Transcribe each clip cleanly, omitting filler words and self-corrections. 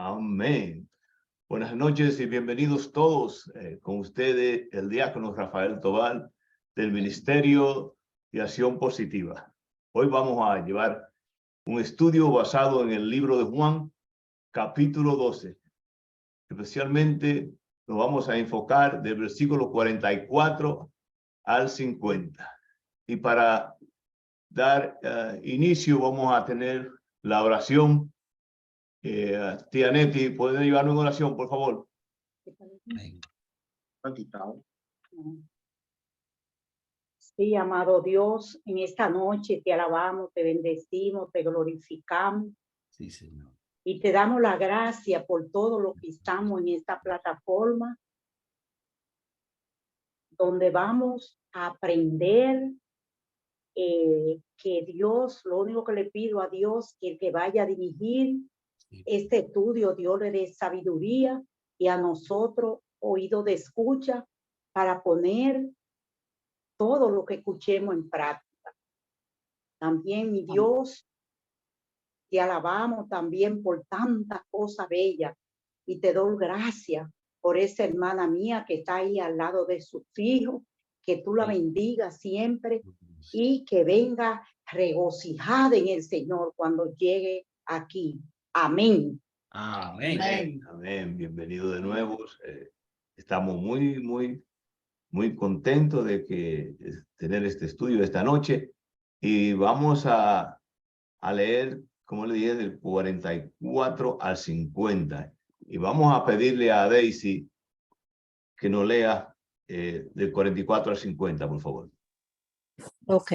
Amén. Buenas noches y bienvenidos todos. Con ustedes el diácono Rafael Tobal del Ministerio de Acción Positiva. Hoy vamos a llevar un estudio basado en el libro de Juan, capítulo 12. Especialmente nos vamos a enfocar del versículo 44 al 50. Y para dar inicio vamos a tener la oración. Tía Neti, ¿pueden ayudarme en oración, por favor? Sí, amado Dios, en esta noche te alabamos, te bendecimos, te glorificamos. Sí, Señor. Y te damos la gracia por todo lo que estamos en esta plataforma, donde vamos a aprender que Dios, lo único que le pido a Dios, que el que vaya a dirigir este estudio, Dios le dé sabiduría y a nosotros oído de escucha para poner todo lo que escuchemos en práctica. También, mi Dios, te alabamos también por tanta cosa bella y te doy gracias por esa hermana mía que está ahí al lado de sus hijos, que tú la bendigas siempre y que venga regocijada en el Señor cuando llegue aquí. Amén. Amén. Amén. Amén. Bienvenido de nuevo. Estamos muy contentos de tener este estudio esta noche y vamos a leer, como le dije, del 44 al 50. Y vamos a pedirle a Daisy que nos lea del 44 al 50, por favor. Ok.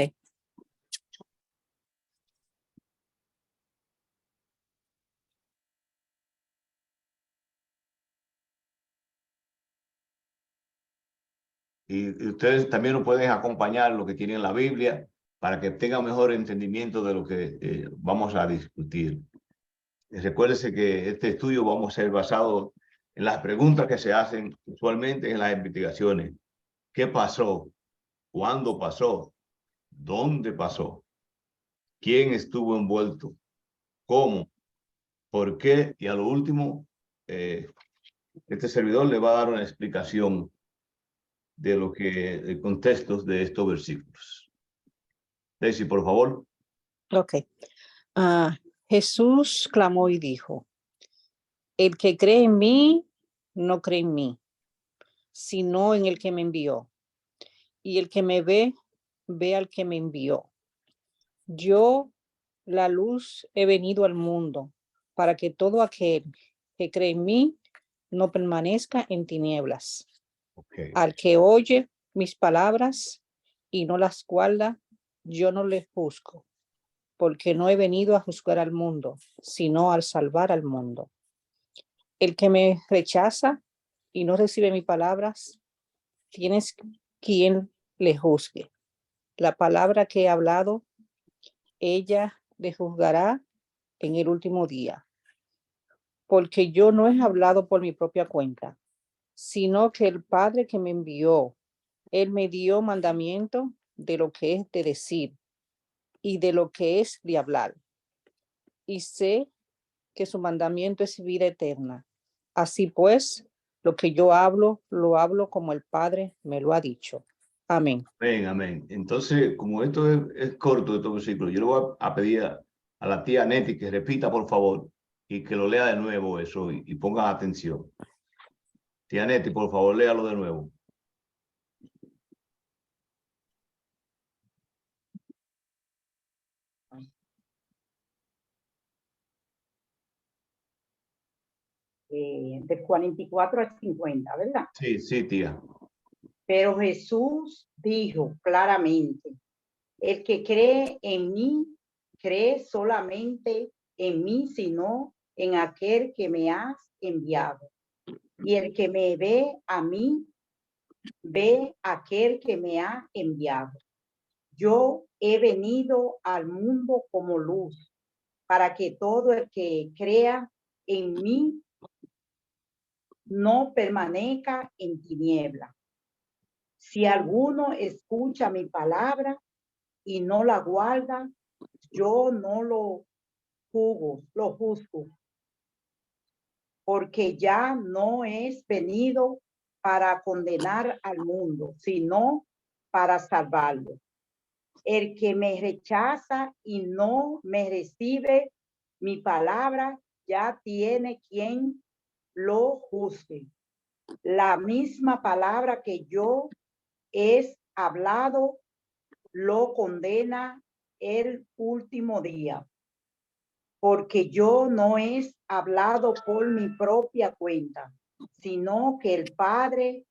Y ustedes también nos pueden acompañar lo que tienen la Biblia para que tengan mejor entendimiento de lo que vamos a discutir. Recuérdese que este estudio vamos a ser basado en las preguntas que se hacen usualmente en las investigaciones. ¿Qué pasó? ¿Cuándo pasó? ¿Dónde pasó? ¿Quién estuvo envuelto? ¿Cómo? ¿Por qué? Y a lo último, este servidor le va a dar una explicación de contextos de estos versículos. Daisy, por favor. Ok. Jesús clamó y dijo: el que cree en mí, no cree en mí, sino en el que me envió. Y el que me ve, ve al que me envió. Yo, la luz, he venido al mundo, para que todo aquel que cree en mí no permanezca en tinieblas. Okay. Al que oye mis palabras y no las guarda, yo no le juzgo, porque no he venido a juzgar al mundo, sino al salvar al mundo. El que me rechaza y no recibe mis palabras, tienes quien le juzgue. La palabra que he hablado, ella le juzgará en el último día. Porque yo no he hablado por mi propia cuenta, sino que el Padre que me envió, él me dio mandamiento de lo que es de decir y de lo que es de hablar. Y sé que su mandamiento es vida eterna. Así pues, lo que yo hablo, lo hablo como el Padre me lo ha dicho. Amén. Amén, amén. Entonces, como esto es corto, estos versículos, yo le voy a pedir a la tía Neti que repita, por favor, y que lo lea de nuevo eso y pongan atención. Tía Neti, por favor, léalo de nuevo. Del 44 al 50, ¿verdad? Sí, sí, tía. Pero Jesús dijo claramente: el que cree en mí, cree solamente en mí, sino en aquel que me has enviado. Y el que me ve a mí, ve a aquel que me ha enviado. Yo he venido al mundo como luz, para que todo el que crea en mí no permanezca en tiniebla. Si alguno escucha mi palabra y no la guarda, yo no lo juzgo, porque ya no es venido para condenar al mundo, sino para salvarlo. El que me rechaza y no me recibe mi palabra, ya tiene quien lo juzgue. La misma palabra que yo he hablado lo condena el último día, porque yo no he hablado por mi propia cuenta, sino que el Padre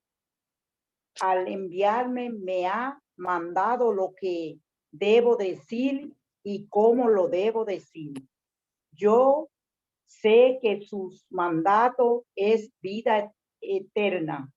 al enviarme me ha mandado lo que debo decir y cómo lo debo decir. Yo sé que sus mandatos es vida eterna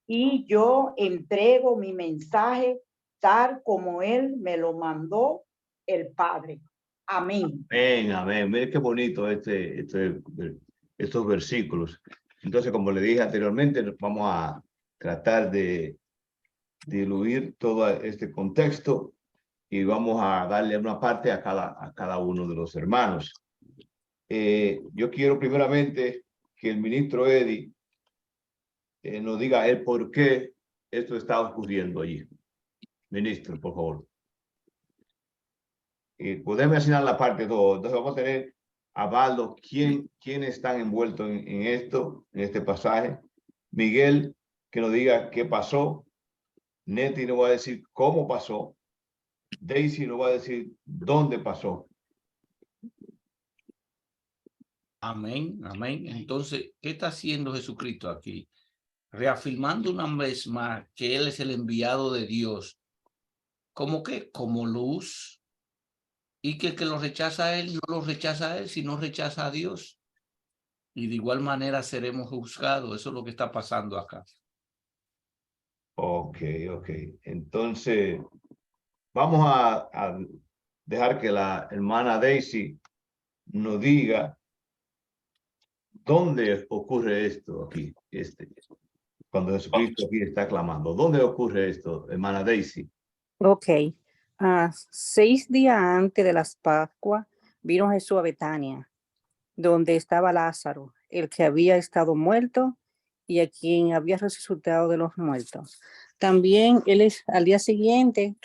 y yo entrego mi mensaje tal como él me lo mandó el Padre. Amén. Amén, amén. Mire qué bonito estos versículos. Entonces, como le dije anteriormente, vamos a tratar de diluir todo este contexto y vamos a darle una parte a cada uno de los hermanos. Yo quiero primeramente que el ministro Eddie nos diga el por qué esto está ocurriendo allí. Ministro, por favor. Podemos asignar la parte 2. Entonces vamos a tener a Baldo, quiénes están envueltos en esto, en este pasaje. Miguel, que nos diga qué pasó. Neti nos va a decir cómo pasó. Daisy nos va a decir dónde pasó. Amén, amén. Entonces, ¿qué está haciendo Jesucristo aquí? Reafirmando una vez más que Él es el enviado de Dios. ¿Cómo que? Como luz. Y que el que lo rechaza a Él no lo rechaza a Él, sino rechaza a Dios. Y de igual manera seremos juzgados. Eso es lo que está pasando acá. Ok. Entonces, vamos a dejar que la hermana Daisy nos diga dónde ocurre esto aquí, cuando Jesucristo aquí está clamando. ¿Dónde ocurre esto, hermana Daisy? Ok. 6 días antes de las Pascuas, vino Jesús a Betania, donde estaba Lázaro, el que había estado muerto y a quien había resucitado de los muertos. También al día siguiente,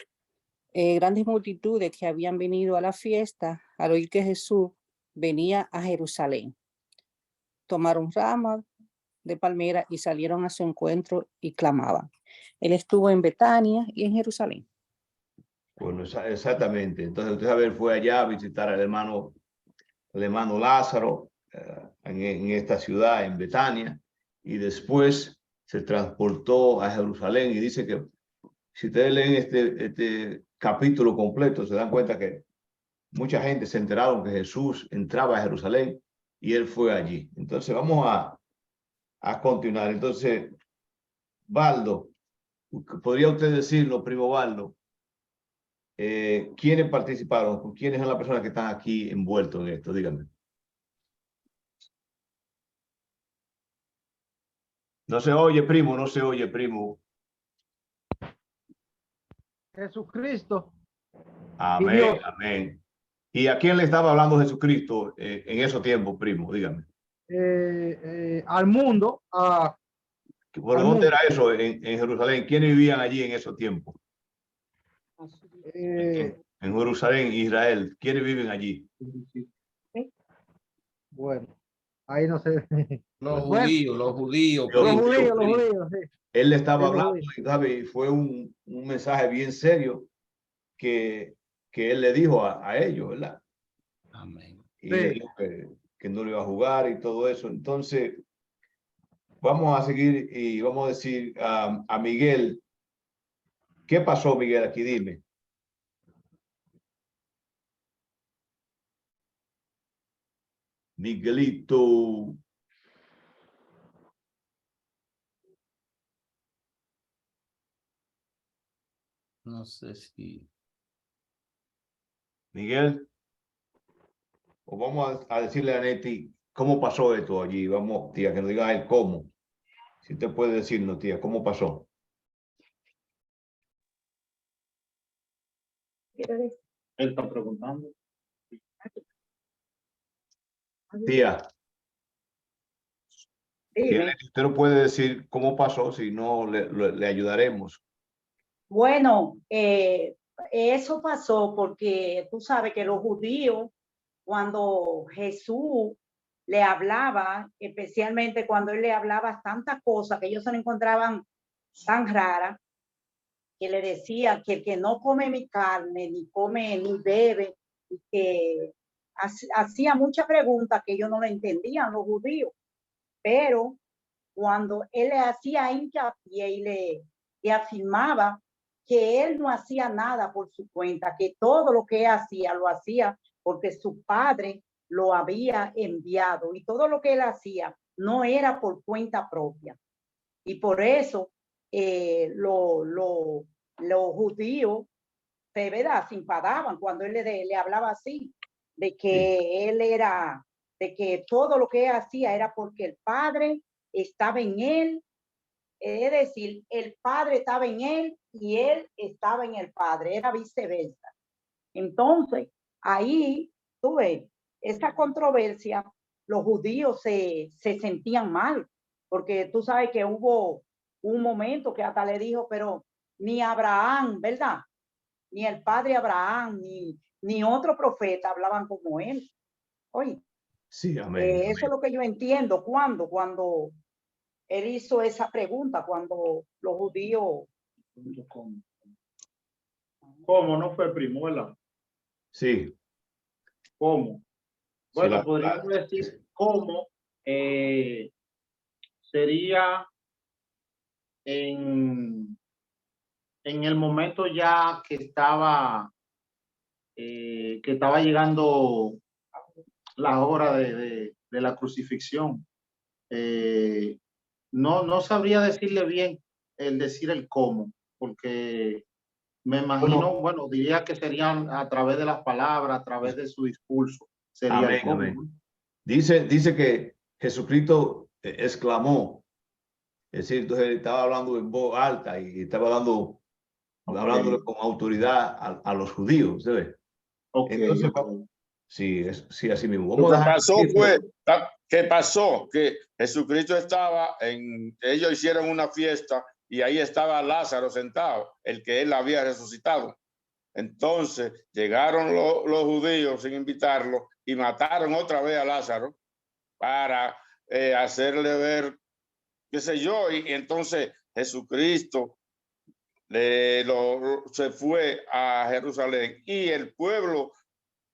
grandes multitudes que habían venido a la fiesta al oír que Jesús venía a Jerusalén. Tomaron ramas de palmera y salieron a su encuentro y clamaban. Él estuvo en Betania y en Jerusalén. Bueno, exactamente. Entonces, usted sabe, fue allá a visitar al hermano Lázaro en esta ciudad, en Betania, y después se transportó a Jerusalén. Y dice que si ustedes leen este capítulo completo, se dan cuenta que mucha gente se enteraron que Jesús entraba a Jerusalén y él fue allí. Entonces, vamos a continuar. Entonces, Baldo, ¿podría usted decirlo, primo Baldo? ¿Quiénes participaron? ¿Quiénes son las personas que están aquí envueltos en esto? Díganme. No se oye, primo, no se oye, primo. Jesucristo y Amén, Dios. amén. ¿Y a quién le estaba hablando Jesucristo en esos tiempos, primo? Dígame. Al mundo, ¿Por al dónde mundo. era eso en Jerusalén? ¿Quiénes vivían allí en esos tiempos? En Jerusalén, Israel. ¿Quiénes viven allí? Bueno, ahí no sé. Los Bueno, judíos, los judíos. Los primo. los judíos, sí. Él le estaba Sí, los hablando, judíos. ¿sabe? Y fue un mensaje bien serio que él le dijo a ellos, ¿verdad? Amén. Y le Sí. dijo que no le iba a jugar y todo eso. Entonces, vamos a seguir y vamos a decir a Miguel, ¿qué pasó, Miguel? Aquí dime. Miguelito. No sé si... Miguel, o vamos a decirle a Neti cómo pasó esto allí. Vamos, tía, que nos diga él cómo. Si usted puede decirnos, tía, cómo pasó. Él está preguntando. Tía. Dime. Usted no puede decir cómo pasó, si no le ayudaremos. Bueno, eso pasó porque tú sabes que los judíos, cuando Jesús le hablaba, especialmente cuando él le hablaba tantas cosas que ellos se lo encontraban tan raras, que le decía que el que no come mi carne, ni come ni bebe, y que hacía muchas preguntas que ellos no le entendían, los judíos. Pero cuando él le hacía hincapié y le afirmaba que él no hacía nada por su cuenta, que todo lo que hacía lo hacía porque su padre lo había enviado, y todo lo que él hacía no era por cuenta propia. Y por eso los judíos de verdad se enfadaban cuando él le hablaba así, de que él era, de que todo lo que él hacía era porque el padre estaba en él, es decir, el padre estaba en él y él estaba en el padre, era viceversa. Entonces, ahí, tú ves, esa controversia, los judíos se sentían mal, porque tú sabes que hubo un momento que hasta le dijo, pero ni Abraham, ¿verdad? Ni el padre Abraham, ni otro profeta hablaban como él. Oye, Sí, amén. eso es lo que yo entiendo. Cuando él hizo esa pregunta, cuando los judíos... ¿Cómo no fue Primuela? Sí. ¿Cómo? Bueno, Sí, podríamos decir cómo sería en el momento ya que estaba llegando la hora de la crucifixión. No sabría decirle bien decir el cómo, porque me imagino, bueno, diría que serían a través de las palabras, a través de su discurso, sería amén, el cómo. amén. Dice que Jesucristo exclamó, es decir, entonces estaba hablando en voz alta y estaba hablándole con autoridad a los judíos, ¿sabes? Entonces, sí, así mismo. Lo que pasó fue, ¿qué pasó? Que Jesucristo estaba ellos hicieron una fiesta y ahí estaba Lázaro sentado, el que él había resucitado. Entonces llegaron los judíos sin invitarlo y mataron otra vez a Lázaro para hacerle ver, qué sé yo, y entonces Jesucristo se fue a Jerusalén y el pueblo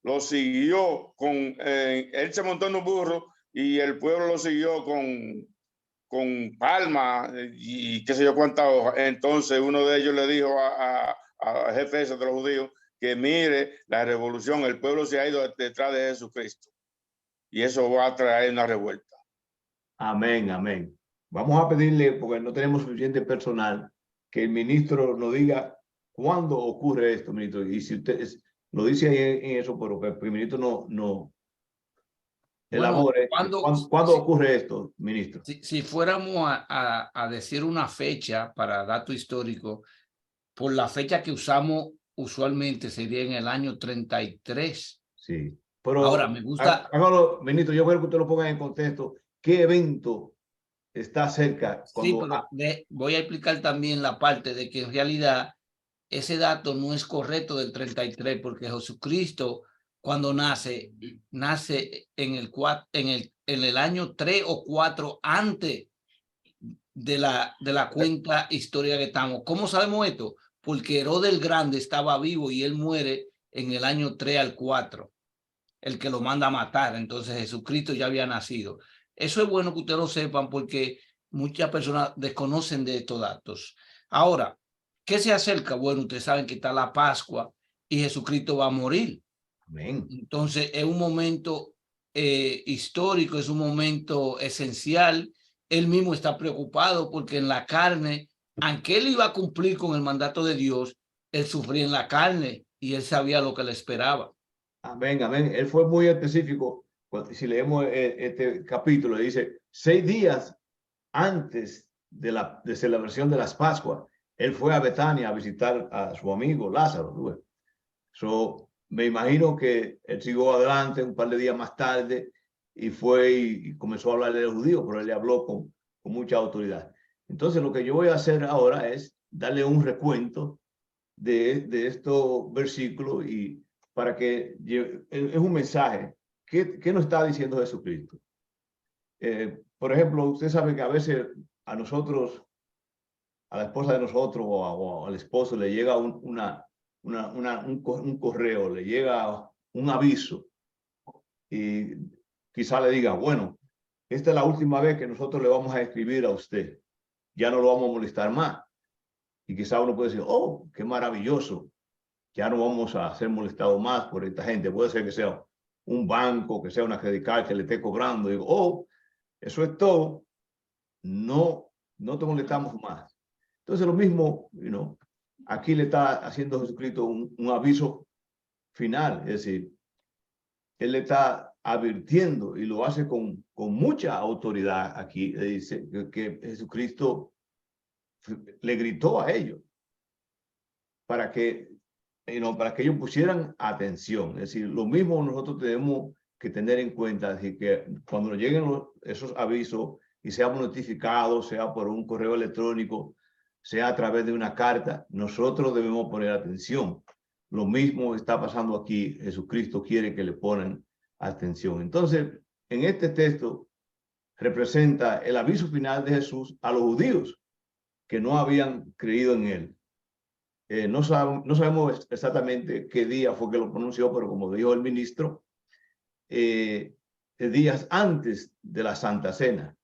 lo siguió él se montó en un burro y el pueblo lo siguió con palmas y qué sé yo cuántas hojas. Entonces uno de ellos le dijo a jefe de los judíos que mire la revolución, el pueblo se ha ido detrás de Jesucristo y eso va a traer una revuelta. Amén, amén. Vamos a pedirle, porque no tenemos suficiente personal, que el ministro nos diga cuándo ocurre esto, ministro. Y si usted lo dice ahí en eso, pero que el ministro no elabore. ¿Cuándo ocurre esto, ministro? Si fuéramos a decir una fecha para dato histórico, por la fecha que usamos usualmente sería en el año 33. Sí. Pero ahora me gusta. Hágalo, ministro, yo quiero que usted lo ponga en contexto. ¿Qué evento está cerca? Sí, pero voy a explicar también la parte de que en realidad ese dato no es correcto del 33, porque Jesucristo cuando nace en el año 3 o 4 antes de la cuenta histórica que estamos. ¿Cómo sabemos esto? Porque Herodes el Grande estaba vivo y él muere en el año 3 al 4, el que lo manda a matar. Entonces Jesucristo ya había nacido. Eso es bueno que ustedes lo sepan porque muchas personas desconocen de estos datos. Ahora, ¿qué se acerca? Bueno, ustedes saben que está la Pascua y Jesucristo va a morir. Amén. Entonces es un momento histórico, es un momento esencial. Él mismo está preocupado porque en la carne, aunque él iba a cumplir con el mandato de Dios, él sufría en la carne y él sabía lo que le esperaba. Amén, amén. Él fue muy específico. Si leemos este capítulo, dice 6 días antes de la celebración de las Pascuas, él fue a Betania a visitar a su amigo Lázaro. Me imagino que él siguió adelante un par de días más tarde y fue y comenzó a hablar de los judíos, pero él le habló con mucha autoridad. Entonces, lo que yo voy a hacer ahora es darle un recuento de estos versículos y para que es un mensaje. ¿Qué nos está diciendo Jesucristo? Por ejemplo, usted sabe que a veces a nosotros, a la esposa de nosotros o al esposo le llega un correo, le llega un aviso y quizá le diga, bueno, esta es la última vez que nosotros le vamos a escribir a usted. Ya no lo vamos a molestar más. Y quizá uno puede decir, oh, qué maravilloso. Ya no vamos a ser molestados más por esta gente. Puede ser que sea un banco, que sea una credit card que le esté cobrando. Digo, oh, eso es todo. No te molestamos más. Entonces lo mismo, aquí le está haciendo Jesucristo un aviso final. Es decir, él le está advirtiendo y lo hace con mucha autoridad aquí. Le dice que Jesucristo le gritó a ellos para que ellos pusieran atención. Es decir, lo mismo nosotros tenemos que tener en cuenta, es decir, que cuando nos lleguen esos avisos y seamos notificados, sea por un correo electrónico, sea a través de una carta, nosotros debemos poner atención. Lo mismo está pasando aquí. Jesucristo quiere que le pongan atención. Entonces, en este texto representa el aviso final de Jesús a los judíos que no habían creído en él. No sabemos exactamente qué día fue que lo pronunció, pero como dijo el ministro, días antes de la Santa Cena.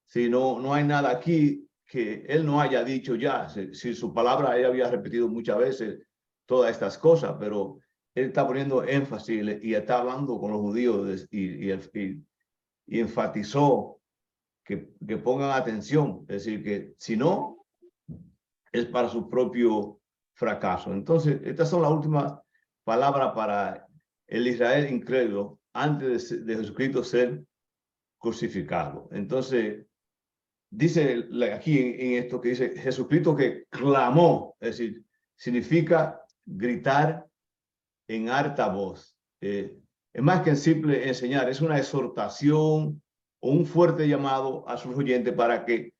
Si no hay nada aquí que él no haya dicho ya. Si su palabra él había repetido muchas veces todas estas cosas, pero él está poniendo énfasis y está hablando con los judíos y enfatizó que pongan atención. Es decir, que si no, es para su propio fracaso. Entonces, estas son las últimas palabras para el Israel incrédulo antes de Jesucristo ser crucificado. Entonces, dice aquí en esto que dice Jesucristo que clamó, es decir, significa gritar en alta voz. Es más que simple enseñar, es una exhortación o un fuerte llamado a sus oyentes para que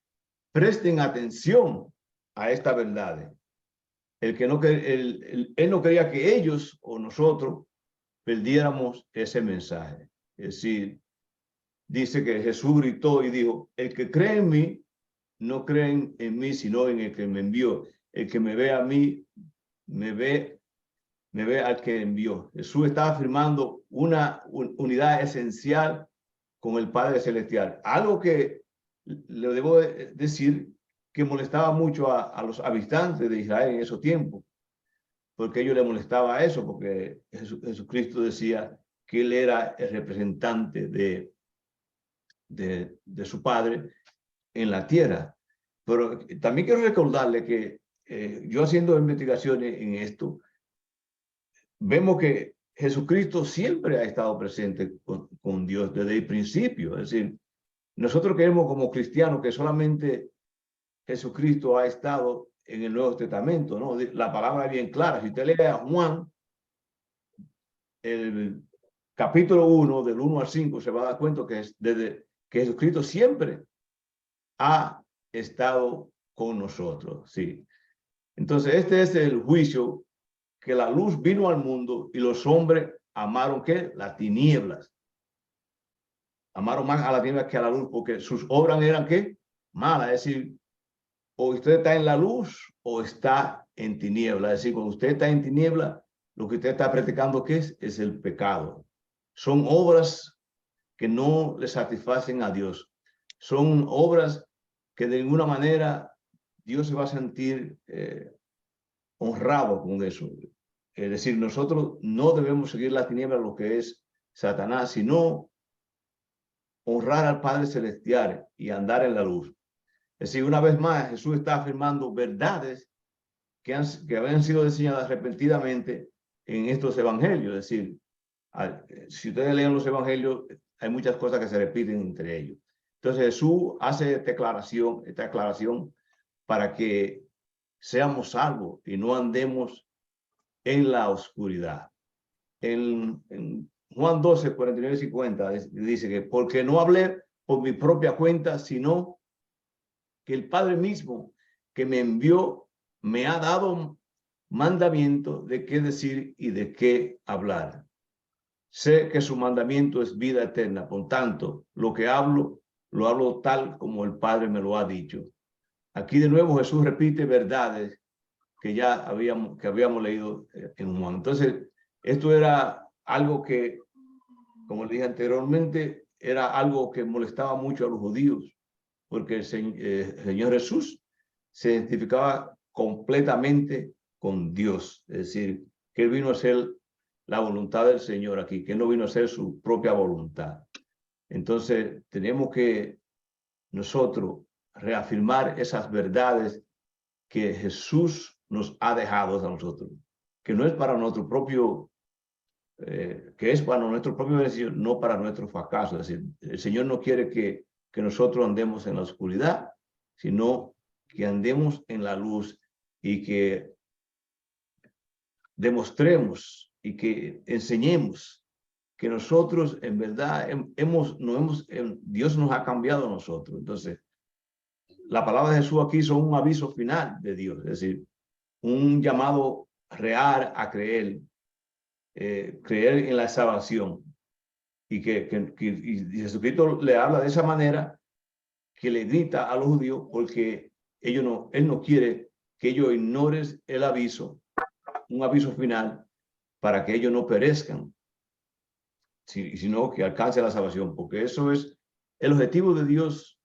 presten atención a esta verdad. Él no quería que ellos o nosotros perdiéramos ese mensaje. Es decir, dice que Jesús gritó y dijo, el que cree en mí, no creen en mí, sino en el que me envió. El que me ve a mí, me ve al que envió. Jesús está afirmando una unidad esencial con el Padre Celestial. Algo que le debo decir que molestaba mucho a los habitantes de Israel en esos tiempos, porque a ellos les molestaba eso, porque Jesucristo decía que él era el representante de su Padre en la tierra. Pero también quiero recordarle que yo haciendo investigaciones en esto, vemos que Jesucristo siempre ha estado presente con Dios desde el principio. Es decir, nosotros creemos como cristianos que solamente Jesucristo ha estado en el Nuevo Testamento, ¿no? La palabra es bien clara. Si usted lee a Juan, el capítulo 1, del 1 al 5, se va a dar cuenta que desde que Jesucristo siempre ha estado con nosotros, sí. Entonces, este es el juicio, que la luz vino al mundo y los hombres amaron, ¿qué? Las tinieblas. Amaron más a la tiniebla que a la luz, porque sus obras eran, ¿qué? Malas. Es decir, o usted está en la luz o está en tiniebla. Es decir, cuando usted está en tiniebla, lo que usted está practicando, ¿qué es? Es el pecado. Son obras que no le satisfacen a Dios. Son obras que de ninguna manera Dios se va a sentir honrado con eso. Es decir, nosotros no debemos seguir la tiniebla, lo que es Satanás, sino honrar al Padre Celestial y andar en la luz. Es decir, una vez más, Jesús está afirmando verdades que habían sido enseñadas repetidamente en estos evangelios. Es decir, si ustedes leen los evangelios, hay muchas cosas que se repiten entre ellos. Entonces Jesús hace esta aclaración para que seamos salvos y no andemos en la oscuridad. En Juan 12, 49 y 50 dice que porque no hablé por mi propia cuenta, sino que el Padre mismo que me envió me ha dado mandamiento de qué decir y de qué hablar. Sé que su mandamiento es vida eterna, por tanto, lo que hablo, lo hablo tal como el Padre me lo ha dicho. Aquí de nuevo Jesús repite verdades que ya habíamos leído en Juan. Entonces, esto era algo que, como le dije anteriormente, era algo que molestaba mucho a los judíos, porque el Señor Jesús se identificaba completamente con Dios, es decir, que Él vino a hacer la voluntad del Señor aquí, que Él no vino a hacer su propia voluntad. Entonces, tenemos que nosotros reafirmar esas verdades que Jesús nos ha dejado a nosotros, que no es para nuestro propio, que es para nuestro propio beneficio, no para nuestro fracaso. Es decir, el Señor no quiere que nosotros andemos en la oscuridad, sino que andemos en la luz y que demostremos y que enseñemos que nosotros en verdad Dios nos ha cambiado a nosotros. Entonces, la palabra de Jesús aquí son un aviso final de Dios, es decir, un llamado real a creer, creer en la salvación. Y y Jesucristo le habla de esa manera, que le grita a los judíos, porque Él no quiere que ellos ignoren el aviso, un aviso final, para que ellos no perezcan, sino que alcance la salvación, porque eso es el objetivo de Dios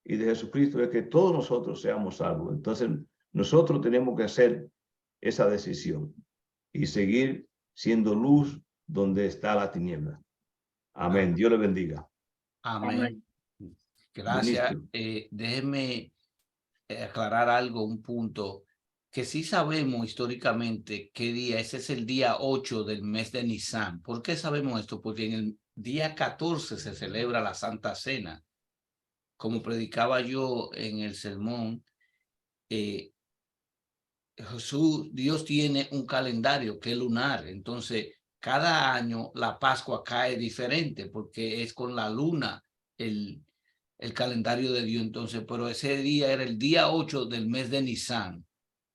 y de Jesucristo, es que todos nosotros seamos salvos. Entonces, nosotros tenemos que hacer esa decisión y seguir siendo luz donde está la tiniebla. Amén. Dios le bendiga. Amén. Gracias. Déjeme aclarar algo, un punto, que sí sabemos históricamente qué día, ese es el día 8 del mes de Nisan. ¿Por qué sabemos esto? Porque en el día 14 se celebra la Santa Cena. Como predicaba yo en el sermón, Dios tiene un calendario que es lunar. Entonces, cada año la Pascua cae diferente porque es con la luna el calendario de Dios. Entonces, pero ese día era el día 8 del mes de Nisan,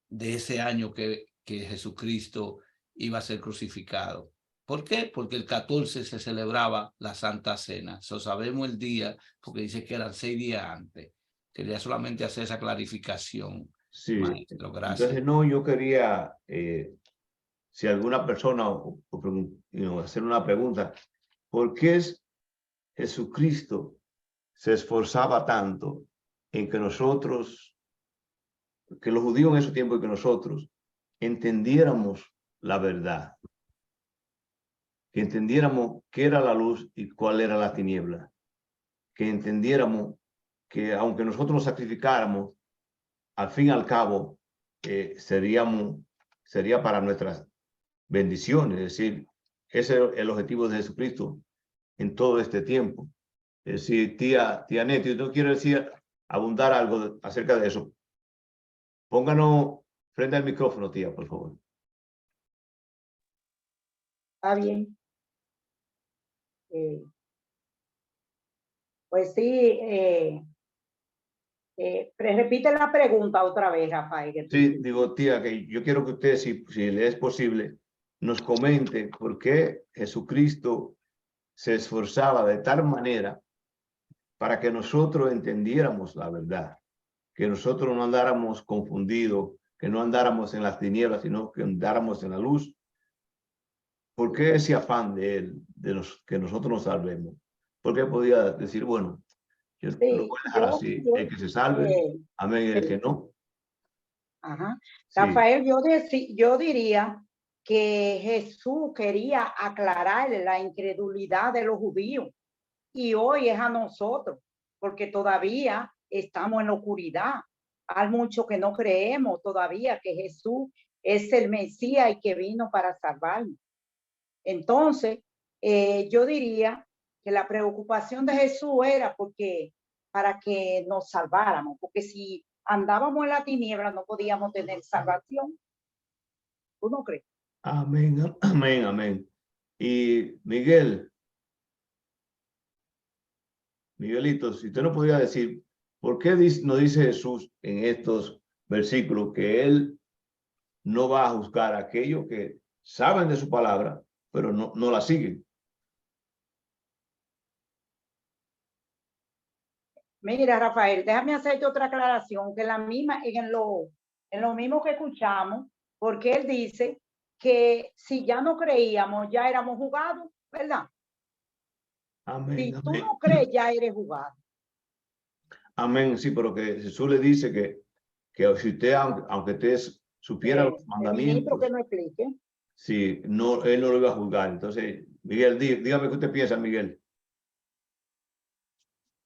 de ese año que Jesucristo iba a ser crucificado. ¿Por qué? Porque el 14 se celebraba la Santa Cena. Sabemos el día porque dice que eran 6 días antes. Quería solamente hacer esa clarificación. Sí. Maestro, gracias. Entonces, no, yo quería, si alguna persona hacer una pregunta, ¿por qué Jesucristo se esforzaba tanto en que nosotros, que los judíos en ese tiempo, y que nosotros entendiéramos la verdad, que entendiéramos qué era la luz y cuál era la tiniebla, que entendiéramos que aunque nosotros nos sacrificáramos, al fin y al cabo sería para nuestras bendiciones? Es decir, ese es el objetivo de Jesucristo en todo este tiempo. Es decir, tía Neti, ¿tú quieres decir, abundar algo acerca de eso? Pónganos frente al micrófono, tía, por favor. Está bien. Pues sí, repite la pregunta otra vez, Rafael. Sí, digo, tía, que yo quiero que usted, si le es posible, nos comente por qué Jesucristo se esforzaba de tal manera para que nosotros entendiéramos la verdad, que nosotros no andáramos confundidos, que no andáramos en las tinieblas, sino que andáramos en la luz. ¿Por qué ese afán de él, que nosotros nos salvemos? ¿Por qué podía decir, bueno, yo lo voy a dejar así, el que se salve, amén, el que no? Ajá. Sí. Rafael, yo diría que Jesús quería aclarar la incredulidad de los judíos, y hoy es a nosotros, porque todavía estamos en la oscuridad. Hay muchos que no creemos todavía que Jesús es el Mesías y que vino para salvarnos. Entonces, yo diría que la preocupación de Jesús era para que nos salváramos, porque si andábamos en la tiniebla no podíamos tener salvación. ¿Tú no crees? Amén, amén, amén. Y Miguelito, si usted no podría decir, ¿por qué nos dice Jesús en estos versículos que Él no va a juzgar a aquellos que saben de su palabra, pero no la siguen? Mira, Rafael, déjame hacerte otra aclaración, que la misma, en lo mismo que escuchamos, porque él dice que si ya no creíamos, ya éramos jugados, ¿verdad? Amén, Si tú amén. no crees, ya eres jugado. Amén, sí, pero que Jesús le dice que si usted, aunque usted supiera los El mandamientos, ministro que no explique. sí, no, él no lo iba a juzgar. Entonces, Miguel, dígame qué usted piensa, Miguel.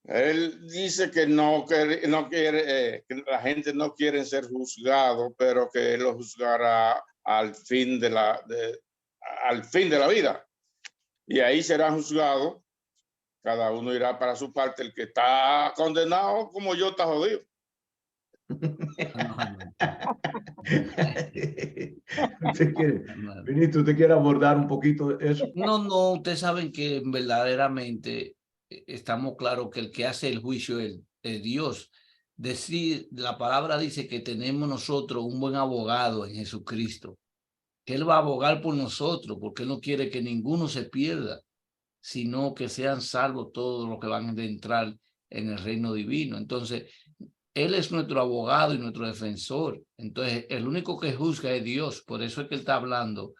Él dice que no quiere, que la gente no quiere ser juzgado, pero que él lo juzgará al fin de la vida. Y ahí será juzgado. Cada uno irá para su parte. El que está condenado, como yo, está jodido. Ministro, ¿usted quiere abordar un poquito de eso? No, ustedes saben que verdaderamente estamos claros que el que hace el juicio es Dios. La palabra dice que tenemos nosotros un buen abogado en Jesucristo, que Él va a abogar por nosotros, porque Él no quiere que ninguno se pierda, sino que sean salvos todos los que van a entrar en el reino divino. Entonces, Él es nuestro abogado y nuestro defensor. Entonces, el único que juzga es Dios. Por eso es que Él está hablando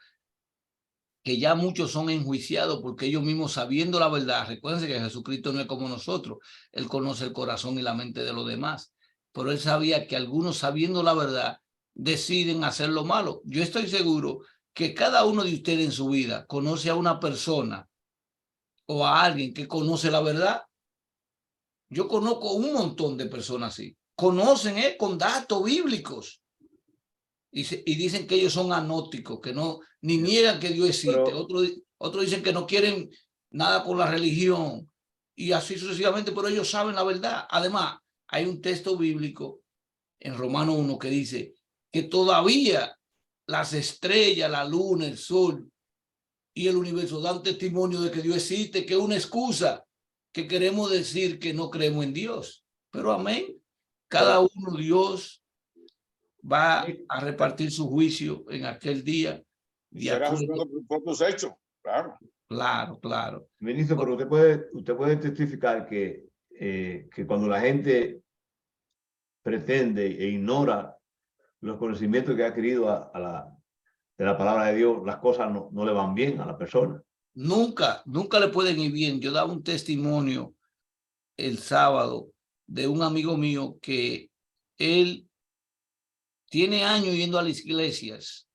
que ya muchos son enjuiciados porque ellos mismos, sabiendo la verdad, recuérdense que Jesucristo no es como nosotros, Él conoce el corazón y la mente de los demás, pero Él sabía que algunos, sabiendo la verdad, deciden hacer lo malo. Yo estoy seguro que cada uno de ustedes en su vida conoce a una persona o a alguien que conoce la verdad. Yo conozco un montón de personas así, conocen con datos bíblicos. Y dicen que ellos son agnósticos, que no, ni niegan que Dios existe. Otros dicen que no quieren nada con la religión y así sucesivamente, pero ellos saben la verdad. Además, hay un texto bíblico en Romanos 1 que dice que todavía las estrellas, la luna, el sol y el universo dan testimonio de que Dios existe, que es una excusa que queremos decir que no creemos en Dios. Pero amén, cada uno Dios va a repartir su juicio en aquel día. Y será juzgado por tus hechos, claro. Claro. Ministro, pero usted puede testificar que cuando la gente pretende e ignora los conocimientos que ha adquirido de la palabra de Dios, las cosas no le van bien a la persona. Nunca le pueden ir bien. Yo daba un testimonio el sábado de un amigo mío que él tiene años yendo a las iglesias,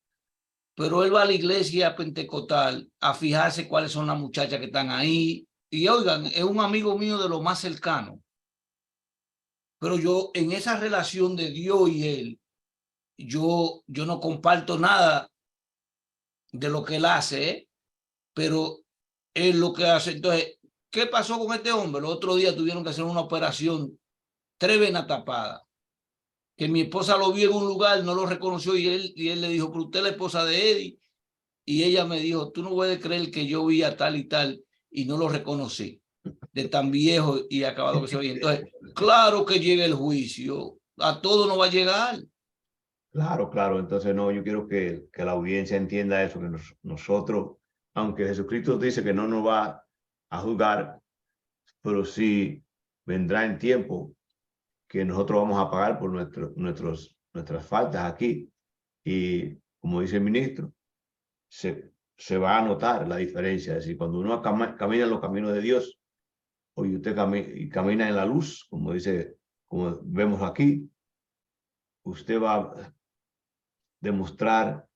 pero él va a la iglesia pentecostal a fijarse cuáles son las muchachas que están ahí. Y oigan, es un amigo mío de lo más cercano. Pero yo, en esa relación de Dios y él, yo no comparto nada de lo que él hace, pero él lo que hace. Entonces, ¿qué pasó con este hombre? El otro día tuvieron que hacer una operación, 3 venas tapadas. Que mi esposa lo vio en un lugar, no lo reconoció y él le dijo, pero usted es la esposa de Eddie. Y ella me dijo, tú no puedes creer que yo vi a tal y tal y no lo reconocí, de tan viejo y acabado que se veía. Entonces, claro que llega el juicio, a todo no va a llegar. Claro. Entonces, no, yo quiero que la audiencia entienda eso, que nosotros, aunque Jesucristo dice que no nos va a juzgar, pero sí vendrá en tiempo que nosotros vamos a pagar por nuestras faltas aquí. Y como dice el ministro, se va a notar la diferencia. Es decir, cuando uno camina en los caminos de Dios, o usted camina en la luz, como vemos aquí, usted va a demostrar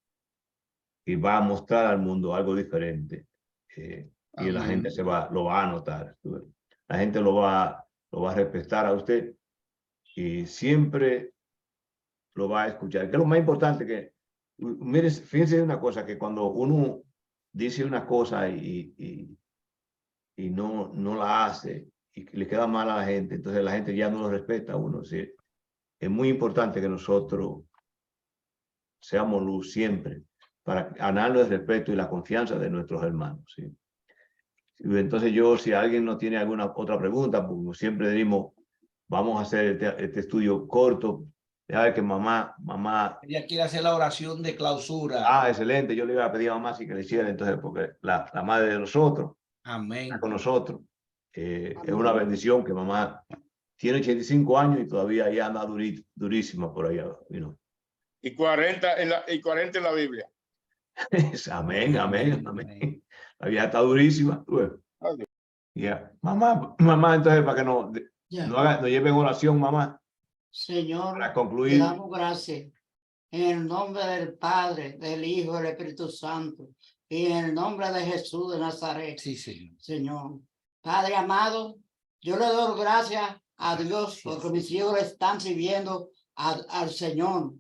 y va a mostrar al mundo algo diferente. Y la gente lo va a notar. La gente lo va a respetar a usted y siempre lo va a escuchar. Que es lo más importante que, mire, fíjense una cosa, que cuando uno dice una cosa y no la hace y le queda mal a la gente, entonces la gente ya no lo respeta a uno. ¿Sí? Es muy importante que nosotros seamos luz siempre para ganarnos el respeto y la confianza de nuestros hermanos. ¿Sí? Y entonces si alguien no tiene alguna otra pregunta, pues como siempre decimos, vamos a hacer este estudio corto. Ya ver que mamá. Ella quiere hacer la oración de clausura. Excelente. Yo le iba a pedir a mamá si que le hiciera, entonces, porque la madre de nosotros Amén. está con nosotros. Es una bendición que mamá tiene 85 años y todavía ya anda durísima por allá. Y 40 en la Biblia. Amén. La vieja está durísima. Ya. Mamá, entonces, para que no lleven oración, mamá. Señor, Para te concluir. damos gracias en el nombre del Padre, del Hijo y del Espíritu Santo y en el nombre de Jesús de Nazaret. Sí, Señor. Señor, Padre amado, yo le doy gracias a Dios porque mis hijos le están sirviendo al Señor,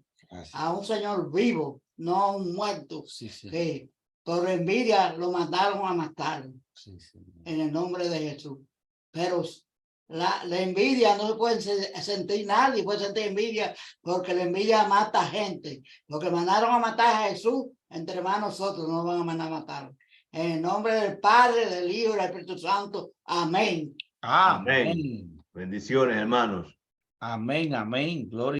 a un Señor vivo, no a un muerto, que por envidia lo mandaron a matar. En el nombre de Jesús. Pero la envidia no se puede sentir, nadie puede sentir envidia, porque la envidia mata gente. Lo que mandaron a matar a Jesús, entre más nosotros no van a mandar a matar. En el nombre del Padre, del Hijo y del Espíritu Santo. Amén. Amén. Bendiciones, hermanos. Amén. Gloria.